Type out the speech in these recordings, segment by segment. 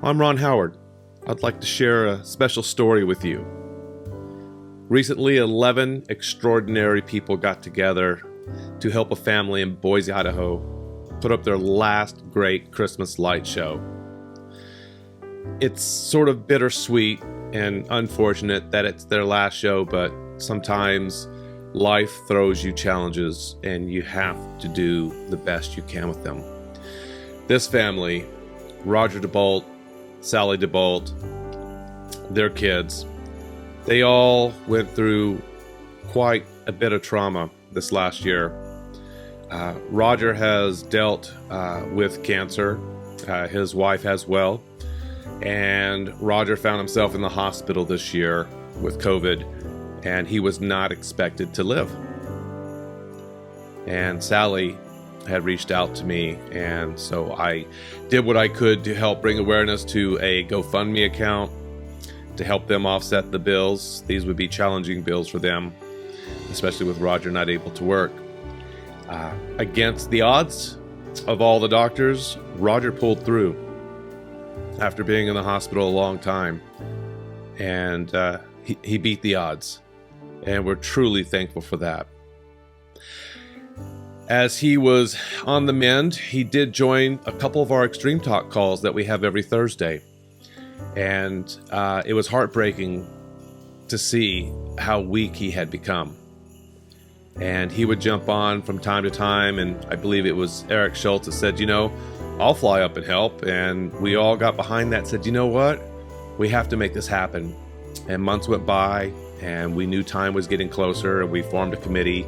I'm Ron Howard. I'd like to share a special story with you. Recently, 11 extraordinary people got together to help a family in Boise, Idaho, put up their last great Christmas light show. It's sort of bittersweet and unfortunate that it's their last show, but sometimes life throws you challenges and you have to do the best you can with them. This family, Roger DeBolt, Sally DeBolt, their kids, they all went through quite a bit of trauma this last year. Roger has dealt with cancer. His wife as well. And Roger found himself in the hospital this year with COVID, and he was not expected to live. And Sally had reached out to me, and so I did what I could to help bring awareness to a GoFundMe account to help them offset the bills. These would be challenging bills for them, especially with Roger not able to work. Against the odds of all the doctors, Roger pulled through after being in the hospital a long time, and he beat the odds, and we're truly thankful for that. As he was on the mend, he did join a couple of our Extreme Talk calls that we have every Thursday, and it was heartbreaking to see how weak he had become. And he would jump on from time to time, and I believe it was Eric Schulz that said, I'll fly up and help. And we all got behind that, said, you know what? We have to make this happen. And months went by, and we knew time was getting closer, and we formed a committee.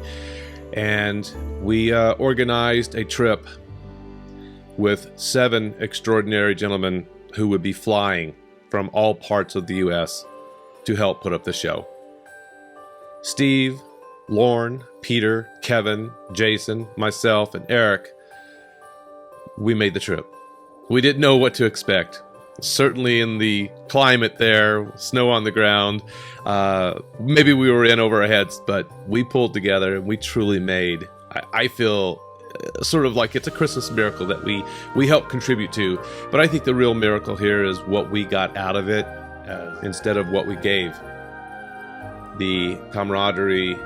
And we organized a trip with 7 extraordinary gentlemen who would be flying from all parts of the U.S. to help put up the show. Steve, Lorne, Peter, Kevin, Jason, myself, and Eric, we made the trip. We didn't know what to expect. Certainly in the climate there, snow on the ground, maybe we were in over our heads, but we pulled together and we truly made, I feel sort of like it's a Christmas miracle that we helped contribute to. But I think the real miracle here is what we got out of it instead of what we gave. The camaraderie,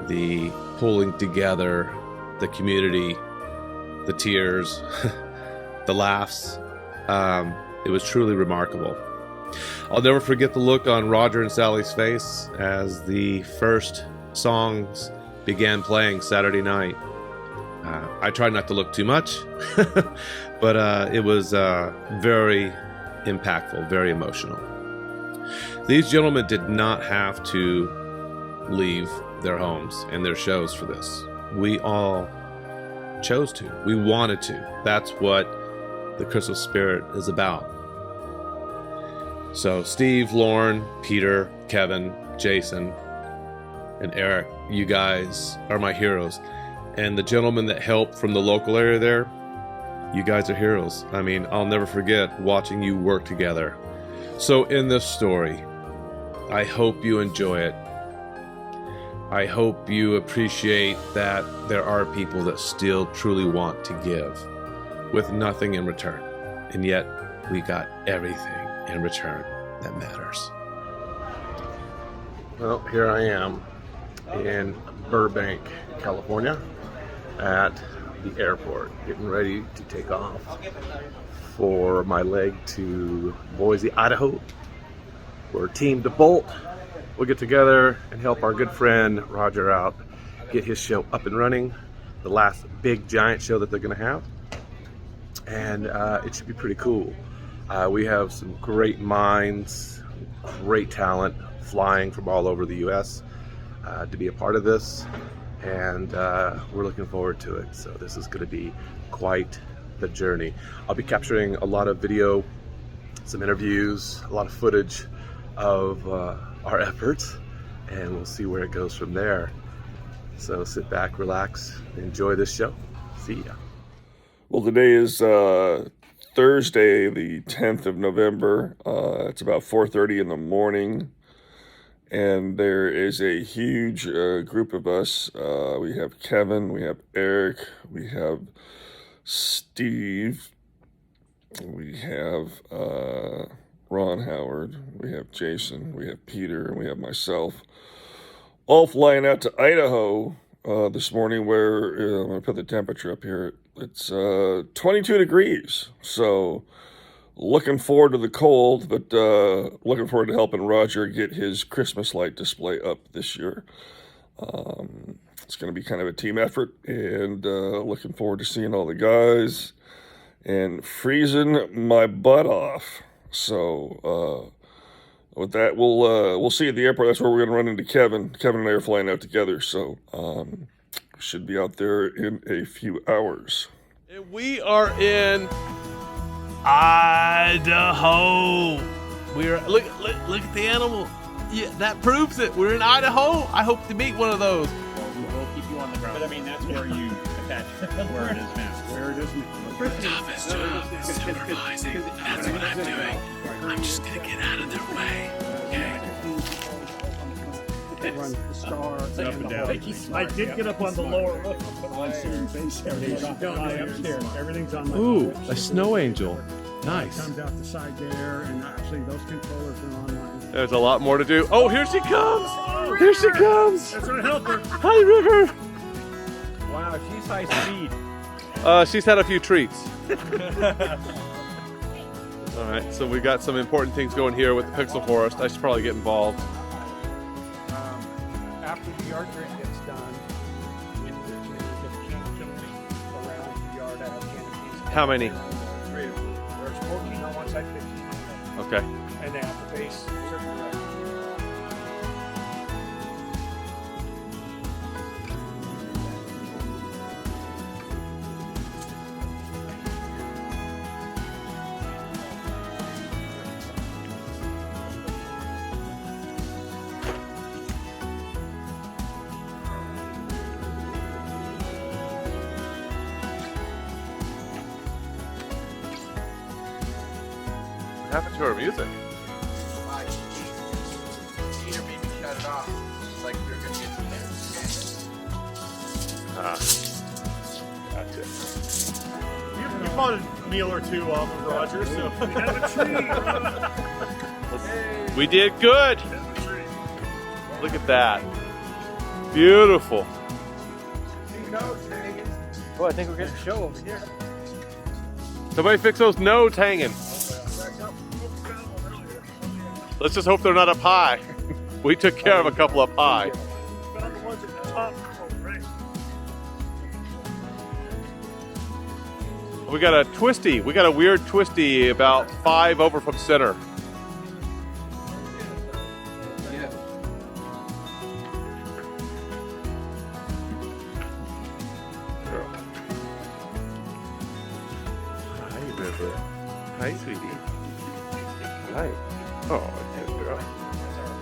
the pulling together, the community, the tears, the laughs. It was truly remarkable. I'll never forget the look on Roger and Sally's face as the first songs began playing Saturday night. I tried not to look too much, but it was very impactful, very emotional. These gentlemen did not have to leave their homes and their shows for this. We all chose to. We wanted to. That's what the Christmas spirit is about. So Steve, Lorne, Peter, Kevin, Jason, and Eric, you guys are my heroes. And the gentlemen that helped from the local area there, you guys are heroes. I mean, I'll never forget watching you work together. So in this story, I hope you enjoy it. I hope you appreciate that there are people that still truly want to give with nothing in return. And yet we got everything in return that matters. Well, here I am in Burbank, California at the airport, getting ready to take off for my leg to Boise, Idaho, where Team DeBolt will get together and help our good friend Roger out, get his show up and running, the last big giant show that they're going to have. And it should be pretty cool. We have some great minds, great talent flying from all over the U.S. To be a part of this, and we're looking forward to it. So this is going to be quite the journey. I'll be capturing a lot of video, some interviews, a lot of footage of our efforts, and we'll see where it goes from there. So sit back, relax, enjoy this show. See ya. Well, today is Thursday, the 10th of November. It's about 4:30 in the morning, and there is a huge group of us. We have Kevin, we have Eric, we have Steve, We have Ron Howard, we have Jason, we have Peter, and we have myself, all flying out to Idaho this morning, where I'm going to put the temperature up here. It's 22 degrees, so looking forward to the cold, but looking forward to helping Roger get his Christmas light display up this year. It's going to be kind of a team effort, and looking forward to seeing all the guys and freezing my butt off. So with that, we'll see you at the airport. That's where we're going to run into Kevin. Kevin and I are flying out together, so should be out there in a few hours. And we are in Idaho. We are look at the animal. Yeah, that proves it. We're in Idaho. I hope to meet one of those. We'll keep you on the ground. But I mean, that's where you attach where it is now. Where it is now. Toughest job is supervising. That's what I'm doing. I'm just gonna get out of their way. Okay. Run the star Up and down. I did get up on the lower roof, but I'm sitting base upstairs. Everything's on my Ooh, phone. a snow angel. It Nice. comes out the side there, and actually those controllers are online. There's a lot more to do. Oh, here she comes. Here she comes. That's our helper. Hi, River. Wow, she's high speed. She's had a few treats. All right, so we got some important things going here with the Pixel Forest. I should probably get involved. After the yard grid gets done, there's a canopy around the yard. I have canopies. How many? Three of them. There's 14 on one side, 15 on the other. Okay. And they have to face a certain direction. What happened to our music? Peter made me shut it off. It's like we were going to get to Ah, gotcha. You bought a meal or two off of Roger, so we have a tree. We did good. Look at that. Beautiful. Well, I think we're getting a show over here. Somebody fix those nodes hanging. Let's just hope they're not up high. We took care of a couple up high. Found the ones at the top. Right. We got a twisty. We got a weird twisty about 5 over from center. Girl. Hi, River. Hi, sweetie. Hi. Oh, good girl.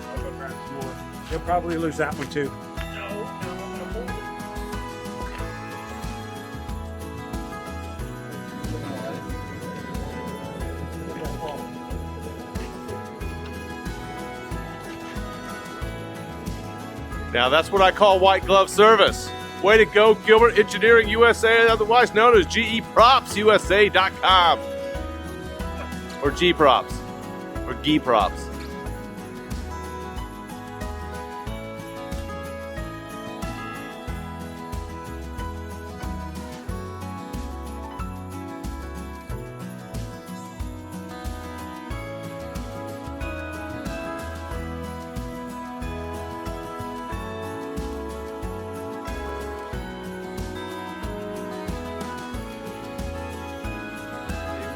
I'll go grab some more. You'll probably lose that one too. Now that's what I call white glove service. Way to go, Gilbert Engineering USA, otherwise known as GEPropsUSA.com. Or G-Props. Or G-Props.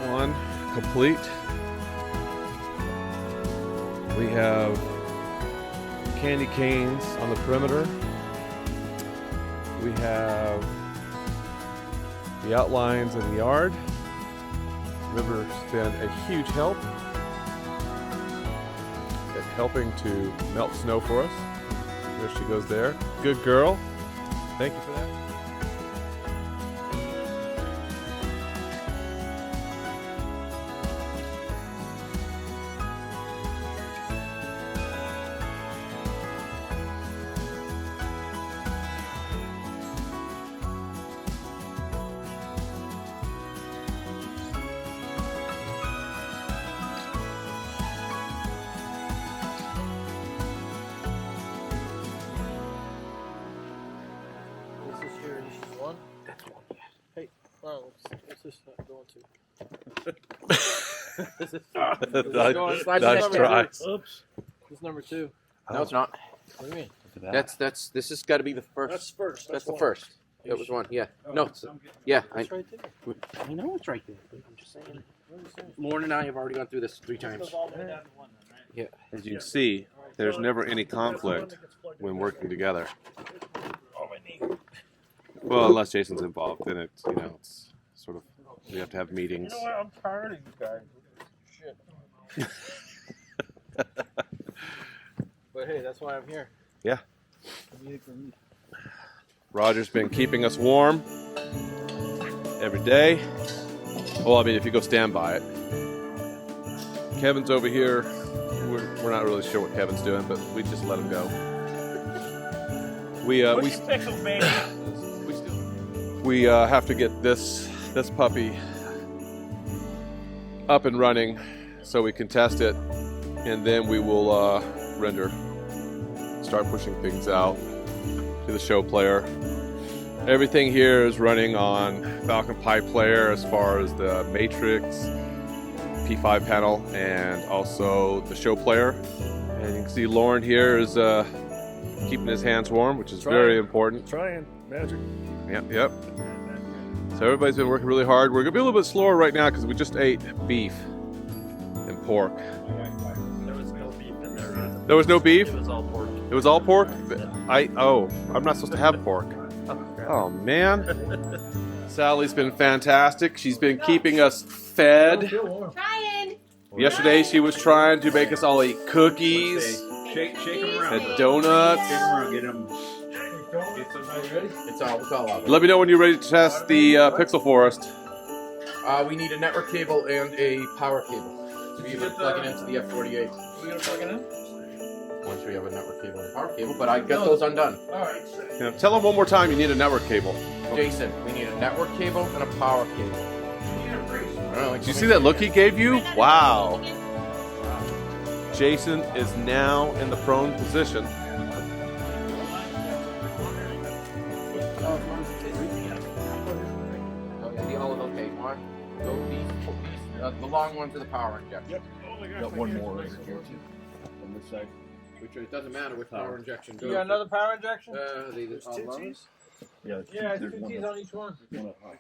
One complete. We have candy canes on the perimeter. We have the outlines in the yard. River's been a huge help at helping to melt snow for us. There she goes there. Good girl. Thank you for that. Just not going to. Nice try. Oops. This number 2. No, it's not. What do you mean? This has got to be the first. That's first. That's the one. first. That was one. Yeah. No. Yeah. It's right there. I know it's right there. I'm just saying. Lorne and I have already gone through this 3 times. Yeah. As you can see, there's never any conflict when working together. Well, unless Jason's involved, then it's, you know, it's sort of, we have to have meetings. You know what? I'm tired of you guys. Shit. But hey, that's why I'm here. Yeah. Roger's been keeping us warm every day. Well, I mean, if you go stand by it. Kevin's over here. We're not really sure what Kevin's doing, but we just let him go. We have to get this puppy up and running so we can test it, and then we will start pushing things out to the show player. Everything here is running on Falcon Pi Player as far as the Matrix P5 panel and also the show player. And you can see Lorne here is keeping his hands warm, which is very important. Trying magic. Yep. So everybody's been working really hard. We're gonna be a little bit slower right now because we just ate beef and pork. There was no beef in there. There was no beef? It was all pork. It was all pork? I'm not supposed to have pork. Oh man. Sally's been fantastic. She's been keeping us fed. Trying. Yesterday she was trying to make us all eat cookies Shake them around. and donuts. Shake them around. Get them. It's all out. Let me know when you're ready to test the Pixel Forest. We need a network cable and a power cable to be able to plug it into the F48. We gonna plug it in? Once we have a network cable and a power cable, but I got those undone. All right. Yeah, tell them one more time you need a network cable. Jason, we need a network cable and a power cable. I don't know, Did you see that look he gave you? Wow. Jason is now in the prone position. Okay, one. Go the long one to the power injection. Yep. Got one more over here too. On this side. Which it doesn't matter which power injection goes. You got another power injection? There's two all T's? Yeah, Yeah, there's 2 one T's up. on each one. One up high.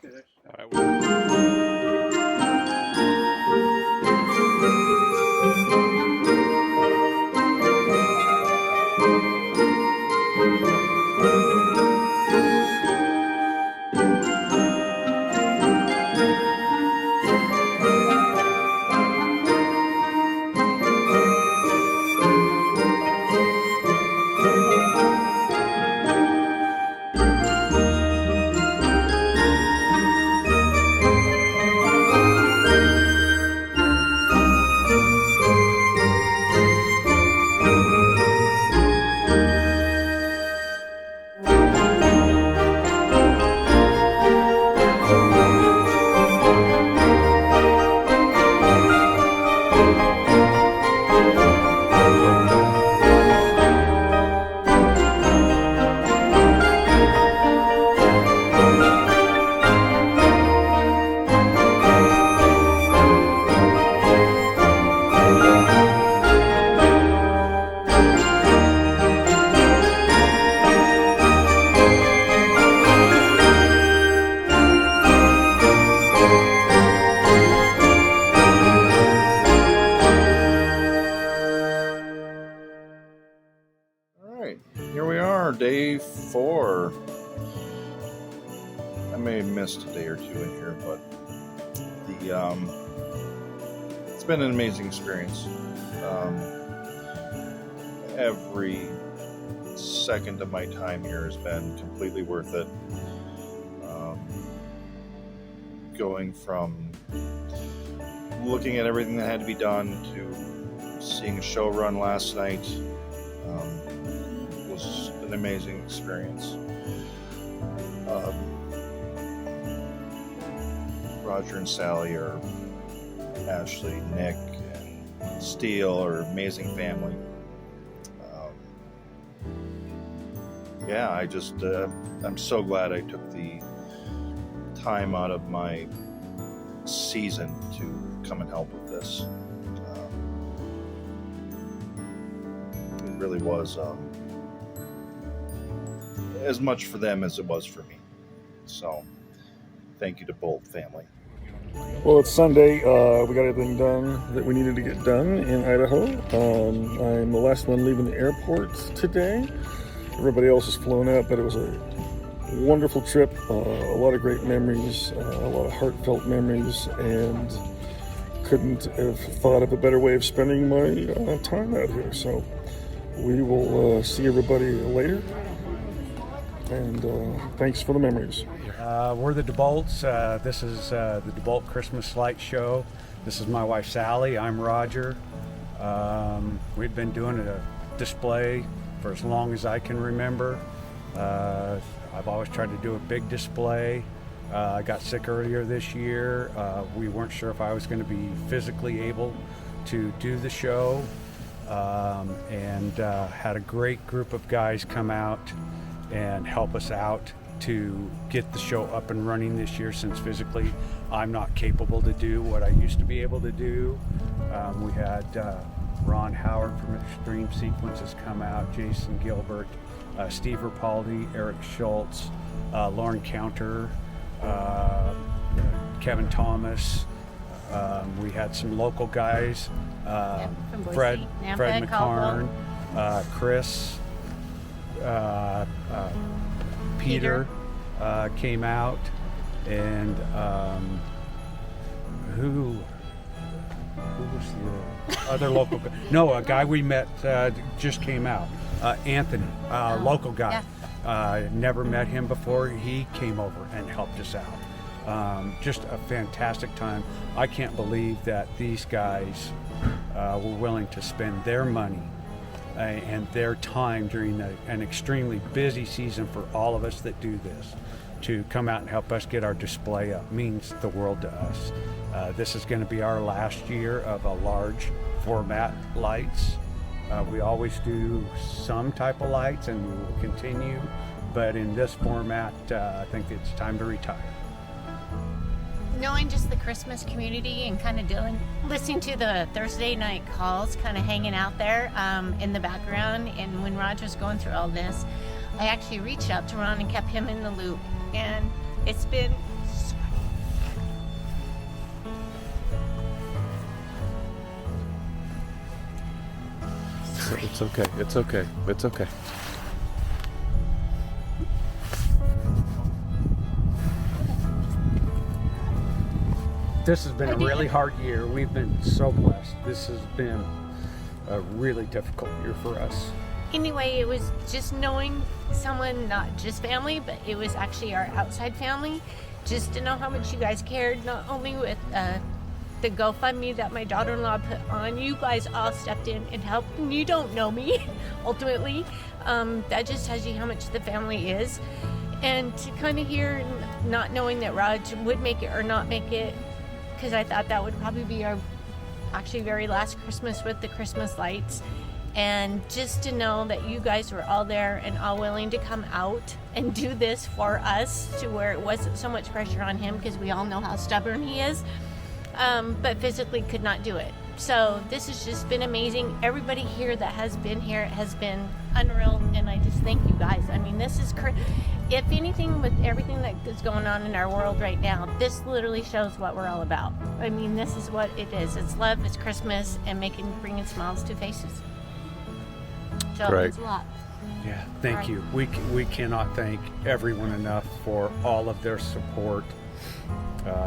All right. Here we are, day 4. I may have missed a day or 2 in here, but it's been an amazing experience. Every second of my time here has been completely worth it. Going from looking at everything that had to be done to seeing a show run last night was an amazing experience. Roger and Sally are Ashley, Nick, and Steele are amazing family. I'm so glad I took the time out of my season to come and help with this. It really was as much for them as it was for me. So thank you to DeBolt family. Well, it's Sunday. We got everything done that we needed to get done in Idaho. I'm the last one leaving the airport today. Everybody else has flown out, but it was a wonderful trip. A lot of great memories, a lot of heartfelt memories, and couldn't have thought of a better way of spending my time out here. So we will see everybody later. And thanks for the memories. We're the DeBolts. This is the DeBolt Christmas Light Show. This is my wife Sally. I'm Roger. We've been doing a display for as long as I can remember. I've always tried to do a big display. I got sick earlier this year. We weren't sure if I was going to be physically able to do the show, and had a great group of guys come out and help us out to get the show up and running this year, since physically I'm not capable to do what I used to be able to do. We had Ron Howard from Extreme Sequences come out, Jason Gilbert, Steve Ripaldi, Eric Schulz, Lorne Counter, Kevin Thomas. We had some local guys, from Boise, Fred Nampa, Mccarn, Chris, Peter came out, and who was the other local guy? No, a guy we met just came out. Anthony, local guy. Yeah. Never met him before. He came over and helped us out. Just a fantastic time. I can't believe that these guys were willing to spend their money and their time during an extremely busy season for all of us that do this, to come out and help us get our display up. Means the world to us. This is going to be our last year of a large format lights. We always do some type of lights, and we will continue, but in this format, I think it's time to retire. Knowing just the Christmas community and kind of listening to the Thursday night calls, kind of hanging out there in the background, and when Roger was going through all this, I actually reached out to Ron and kept him in the loop, and it's been It's okay. It's okay. It's okay. This has been a really hard year. We've been so blessed. This has been a really difficult year for us. Anyway, it was just knowing someone, not just family, but it was actually our outside family, just to know how much you guys cared, not only with the GoFundMe that my daughter-in-law put on. You guys all stepped in and helped, and you don't know me, ultimately. That just tells you how much the family is. And to kind of hear, not knowing that Raj would make it or not make it, because I thought that would probably be our actually very last Christmas with the Christmas lights. And just to know that you guys were all there and all willing to come out and do this for us, to where it wasn't so much pressure on him, because we all know how stubborn he is, but physically could not do it. So this has just been amazing. Everybody here that has been here has been unreal, and I just thank you guys. I mean, this is if anything, with everything that is going on in our world right now, this literally shows what we're all about. I mean, this is what it is. It's love, it's Christmas, and bringing smiles to faces. So Right. it's a lot. Yeah, thank you. We cannot thank everyone enough for all of their support.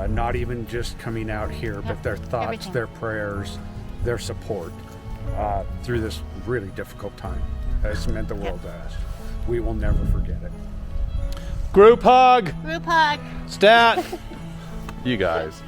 Not even just coming out here, but their thoughts, everything. their prayers, their support through this really difficult time. It's meant the world to us. We will never forget it. Group hug! Group hug. Stat! You guys.